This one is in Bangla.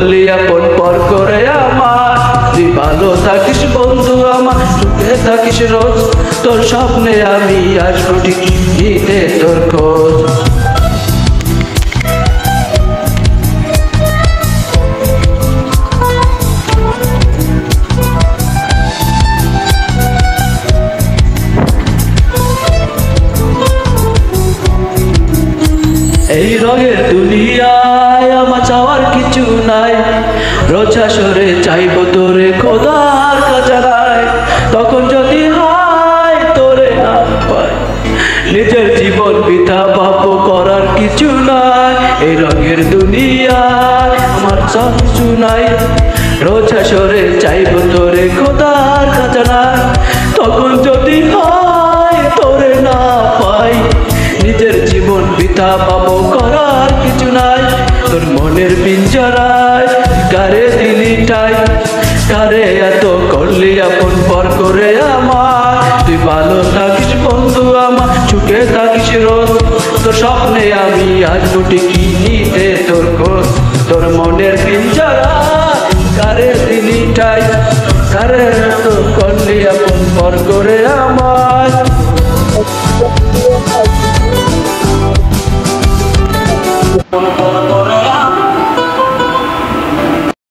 করলি আপন পর করে আমার। তুই ভালো থাকিস বন্ধু আমার, সুখে থাকিস রোজ, তোর স্বপ্নে আমি আসবো ঠিক নিতে তোর খোঁজ। এই রঙের দুনিয়ায় আমার চাওয়ার কিছু নাই, রোজ হাসরে চাইবো তোরে খোদার কাছারায়। তখন যদি হয় তোরে না পাই, নিজের জীবন বৃথা পাবো, করার কিছু নাই। এই রঙের দুনিয়ায় আমার চাওয়ার কিছু নাই, রোজ হাসরে চাইবো তোরে খোদার কাছারায়। তখন যদি হয় তোরে না পাই, নিজের জীবন বৃথা পাবো, করার কিছু নাই। তোর মনের পিঞ্জরায় কারে দিলি ঠাই, কারে এত করলি আপন পর করে আমার। তুই ভালো থাকিস বন্ধু আমার, সুখে থাকিস রোজ, তোর স্বপ্নে আমি আসবো ঠিকই নিতে তোর খোঁজ। তোর মনের পিঞ্জরায় কারে দিলি ঠাই, কারে এত করলি আপন পর করে আমার।